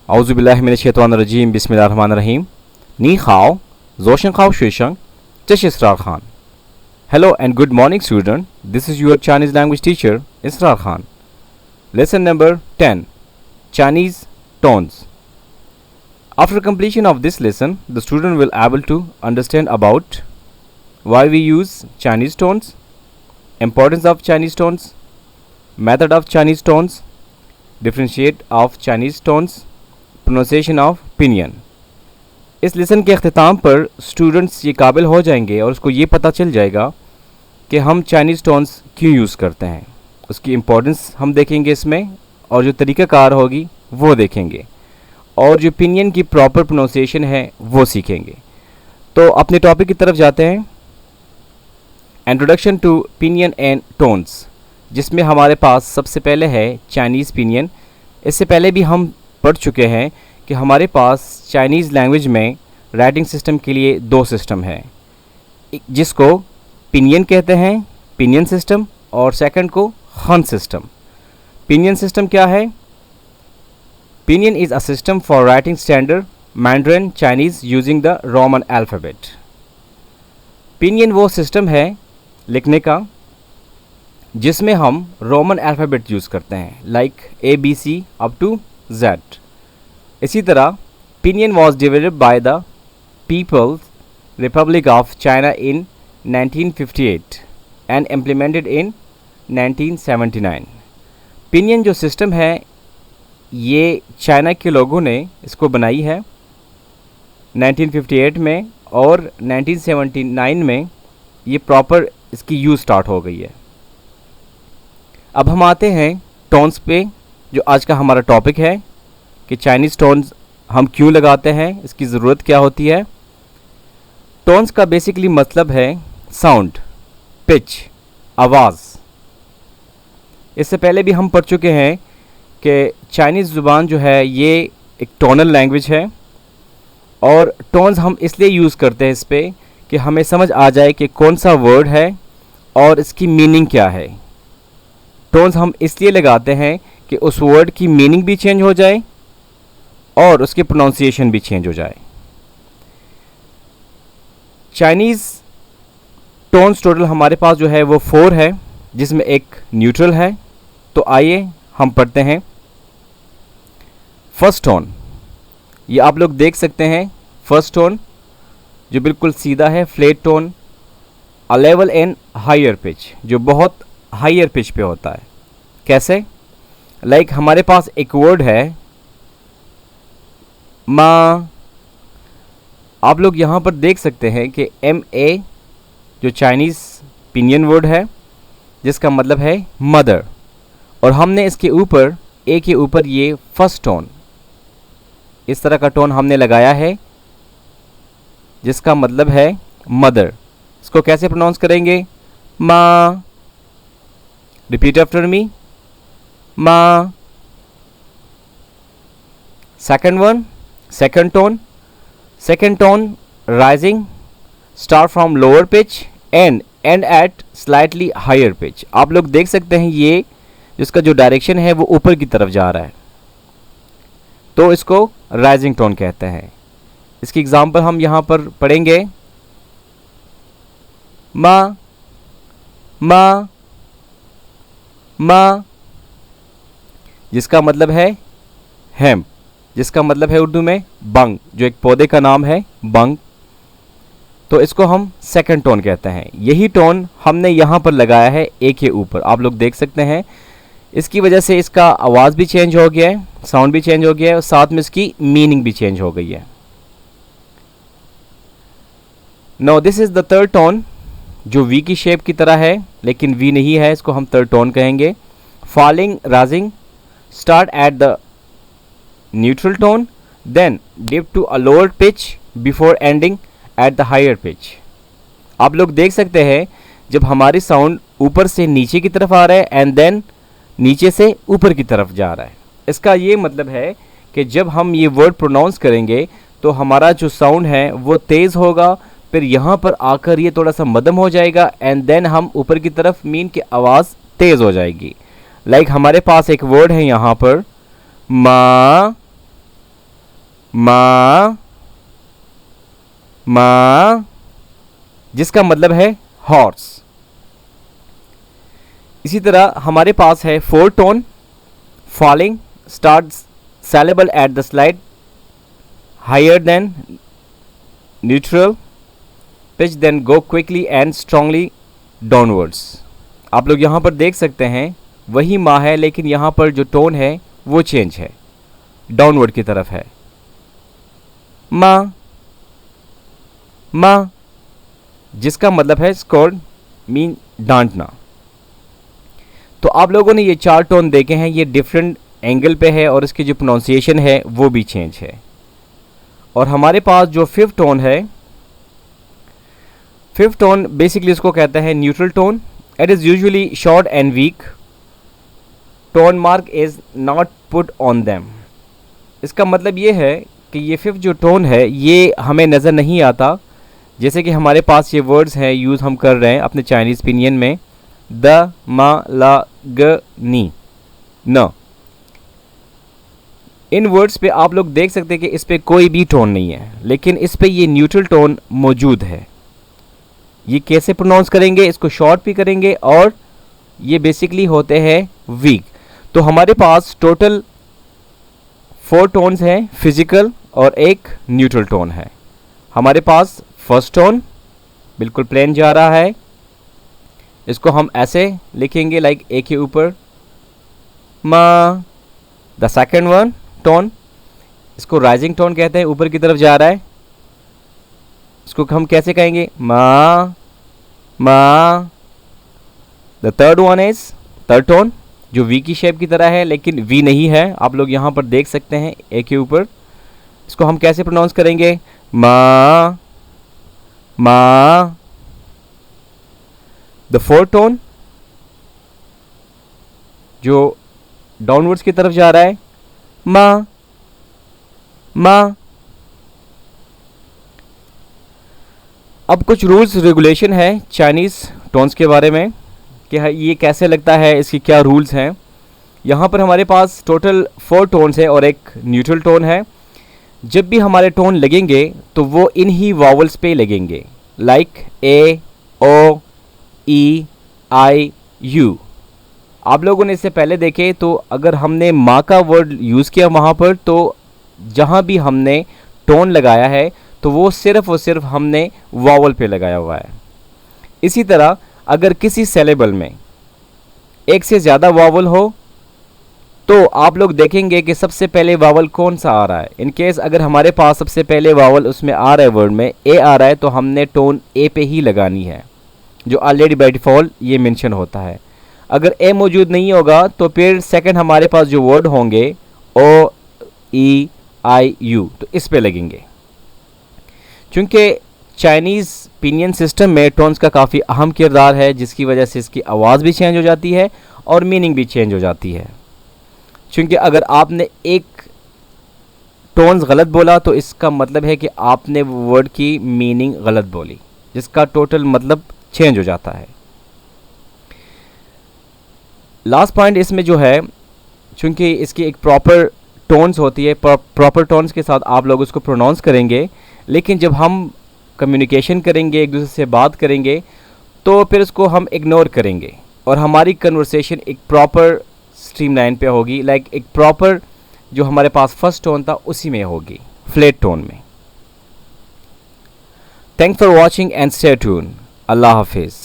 Auzubillahiminash-shaytanir-rajim. Bismillahir-rahmanir-rahim. Ni hao, Zoshan Khao Shuishang, Tish Israr Khan. Hello and good morning, student. This is your Chinese language teacher, Israr Khan. Lesson number 10, Chinese tones. After completion of this lesson, the student will able to understand about why we use Chinese tones, importance of Chinese tones, method of Chinese tones, differentiate of Chinese tones, pronunciation of pinion. इस lesson के अख्ताम पर students ये काबिल हो जाएंगे और उसको ये पता चल जाएगा कि हम चाइनीज़ टोन्स क्यों यूज़ करते हैं, उसकी इम्पोर्टेंस हम देखेंगे इसमें, और जो तरीक़ाकार होगी वो देखेंगे, और जो पिनियन की प्रॉपर प्रोनाउंसिएशन है वो सीखेंगे। तो अपने टॉपिक की तरफ जाते हैं, introduction to pinyin and tones, जिसमें हमारे पास सबसे पहले है चाइनीज़ पिनियन। इससे पहले भी हम पढ़ चुके हैं कि हमारे पास चाइनीज़ लैंग्वेज में राइटिंग सिस्टम के लिए दो सिस्टम है, जिसको पिनियन कहते हैं, पिनियन सिस्टम, और सेकंड को हन सिस्टम। पिनियन सिस्टम क्या है? Pinion is a system for writing standard mandarin Chinese using the Roman alphabet. Pinion वो सिस्टम है लिखने का जिसमें हम रोमन अल्फ़ाबेट यूज़ करते हैं, like ABC up to Z। इसी तरह pinyin was developed by the People's Republic of China in 1958 and implemented in 1979। Pinyin जो सिस्टम है ये चाइना के लोगों ने इसको बनाई है 1958 में, और 1979 में ये प्रॉपर इसकी यूज़ स्टार्ट हो गई है। अब हम आते हैं टोन्स पे, जो आज का हमारा टॉपिक है कि चाइनीज़ टोन्स हम क्यों लगाते हैं, इसकी ज़रूरत क्या होती है। टोन्स का बेसिकली मतलब है साउंड, पिच, आवाज़। इससे पहले भी हम पढ़ चुके हैं कि चाइनीज़ ज़ुबान जो है ये एक टोनल लैंग्वेज है, और टोन्स हम इसलिए यूज़ करते हैं इस पर कि हमें समझ आ जाए कि कौन सा वर्ड है और इसकी मीनिंग क्या है। टोन्स हम इसलिए लगाते हैं कि उस वर्ड की मीनिंग भी चेंज हो जाए और उसकी प्रोनाउंसिएशन भी चेंज हो जाए। चाइनीज़ टोन्स टोटल हमारे पास जो है वो 4 है, जिसमें एक न्यूट्रल है। तो आइए हम पढ़ते हैं। फर्स्ट टोन, ये आप लोग देख सकते हैं, फर्स्ट टोन जो बिल्कुल सीधा है, flat tone, a level and higher pitch, जो बहुत हायर पिच पे होता है। कैसे? लाइक हमारे पास एक वर्ड है माँ, आप लोग यहाँ पर देख सकते हैं कि MA जो चाइनीज़ पिनियन वर्ड है जिसका मतलब है मदर, और हमने इसके ऊपर A के ऊपर ये फर्स्ट टोन, इस तरह का टोन हमने लगाया है जिसका मतलब है मदर। इसको कैसे प्रोनाउंस करेंगे? माँ। रिपीट आफ्टर मी, माँ। Second one, second tone rising, start from lower pitch and end at slightly higher pitch. आप लोग देख सकते हैं ये जिसका जो डायरेक्शन है वो ऊपर की तरफ जा रहा है, तो इसको राइजिंग टोन कहते हैं। इसकी एग्जांपल हम यहाँ पर पढ़ेंगे, माँ, माँ, माँ, जिसका मतलब है हेम्प, जिसका मतलब है उर्दू में बंग, जो एक पौधे का नाम है बंग। तो इसको हम सेकंड टोन कहते हैं। यही टोन हमने यहाँ पर लगाया है ए के ऊपर, आप लोग देख सकते हैं। इसकी वजह से इसका आवाज़ भी चेंज हो गया है, साउंड भी चेंज हो गया है, और साथ में इसकी मीनिंग भी चेंज हो गई है। Now this is the third tone, जो वी की शेप की तरह है लेकिन वी नहीं है, इसको हम थर्ड टोन कहेंगे। Falling, rising, start at the neutral tone, then dip to a lower pitch before ending at the higher pitch. आप लोग देख सकते हैं जब हमारी साउंड ऊपर से नीचे की तरफ आ रहा है एंड देन नीचे से ऊपर की तरफ जा रहा है। इसका ये मतलब है कि जब हम ये वर्ड प्रोनाउंस करेंगे तो हमारा जो साउंड है वो तेज़ होगा, फिर यहाँ पर आकर ये थोड़ा सा मध्यम हो जाएगा, एंड देन हम ऊपर की तरफ मीन की आवाज़ तेज़ हो जाएगी। लाइक हमारे पास एक वर्ड है यहाँ पर माँ, मा, मा, जिसका मतलब है हॉर्स। इसी तरह हमारे पास है four tone, falling, start syllable at the slide, higher than neutral pitch, then go quickly and strongly downwards। आप लोग यहाँ पर देख सकते हैं वही माँ है, लेकिन यहाँ पर जो टोन है वो चेंज है, डाउनवर्ड की तरफ है। माँ, माँ, जिसका मतलब है स्कोल्ड, मीन डांटना। तो आप लोगों ने ये चार टोन देखे हैं, ये डिफरेंट एंगल पे है और इसकी जो प्रोनाउंसिएशन है वो भी चेंज है। और हमारे पास जो फिफ्थ टोन है, फिफ्थ टोन बेसिकली इसको कहते हैं neutral tone. It is usually short and weak, tone mark is not put on them. इसका मतलब ये है कि ये फिफ्थ जो टोन है ये हमें नज़र नहीं आता। जैसे कि हमारे पास ये वर्ड्स हैं, यूज़ हम कर रहे हैं अपने चाइनीज़ पिनियन में, द, मा, ला, ग, नी, न। इन वर्ड्स पे आप लोग देख सकते हैं कि इस पे कोई भी टोन नहीं है, लेकिन इस पे ये न्यूट्रल टोन मौजूद है। ये कैसे प्रोनाउंस करेंगे, इसको शॉर्ट भी करेंगे और ये बेसिकली होते हैं वीक। तो हमारे पास टोटल 4 टोन्स हैं, फिजिकल और एक न्यूट्रल टोन है। हमारे पास फर्स्ट टोन बिल्कुल प्लेन जा रहा है, इसको हम ऐसे लिखेंगे लाइक ए के ऊपर, मा। द सेकेंड वन टोन, इसको राइजिंग टोन कहते हैं, ऊपर की तरफ जा रहा है, इसको हम कैसे कहेंगे, मा, मा। The third one is third tone, जो वी की शेप की तरह है लेकिन वी नहीं है, आप लोग यहाँ पर देख सकते हैं ए के ऊपर। इसको हम कैसे प्रोनाउंस करेंगे, मा, मा। द फोर्थ टोन, जो डाउनवर्ड्स की तरफ जा रहा है, मा, मा। अब कुछ रूल्स रेगुलेशन है चाइनीज़ टोन्स के बारे में कि ये कैसे लगता है, इसकी क्या रूल्स हैं। यहाँ पर हमारे पास टोटल 4 टोन्स है और एक न्यूट्रल टोन है। जब भी हमारे टोन लगेंगे तो वो इन्हीं वावल्स पे लगेंगे, like a, O, E, I, you. आप लोगों ने इससे पहले देखे तो अगर हमने माँ का वर्ड यूज़ किया वहाँ पर, तो जहाँ भी हमने टोन लगाया है तो वो सिर्फ़ और सिर्फ हमने वावल पे लगाया हुआ है। इसी तरह अगर किसी सेलेबल में एक से ज़्यादा वावल हो तो आप लोग देखेंगे कि सबसे पहले वावल कौन सा आ रहा है। इन केस अगर हमारे पास सबसे पहले वावल उसमें आ रहा है, वर्ड में ए आ रहा है, तो हमने टोन ए पे ही लगानी है, जो ऑलरेडी बाय डिफ़ॉल्ट ये मेंशन होता है। अगर ए मौजूद नहीं होगा तो फिर सेकंड हमारे पास जो वर्ड होंगे ओ, ई, आई, यू, तो इस पे लगेंगे। चूँकि चाइनीज़ पिनियन सिस्टम में टोन्स का काफ़ी अहम किरदार है, जिसकी वजह से इसकी आवाज़ भी चेंज हो जाती है और मीनिंग भी चेंज हो जाती है। क्योंकि अगर आपने एक टोन्स गलत बोला तो इसका मतलब है कि आपने वर्ड की मीनिंग गलत बोली, जिसका टोटल मतलब चेंज हो जाता है। लास्ट पॉइंट इसमें जो है, चूँकि इसकी एक प्रॉपर टोन्स होती है, प्रॉपर टोन्स के साथ आप लोग उसको प्रोनाउंस करेंगे, लेकिन जब हम कम्युनिकेशन करेंगे, एक दूसरे से बात करेंगे, तो फिर उसको हम इग्नोर करेंगे और हमारी कन्वर्सेशन एक प्रॉपर स्ट्रीमलाइन पे होगी, लाइक एक प्रॉपर जो हमारे पास फर्स्ट टोन था उसी में होगी, फ्लैट टोन में। Thanks for watching and stay tune. अल्लाह हाफिज़।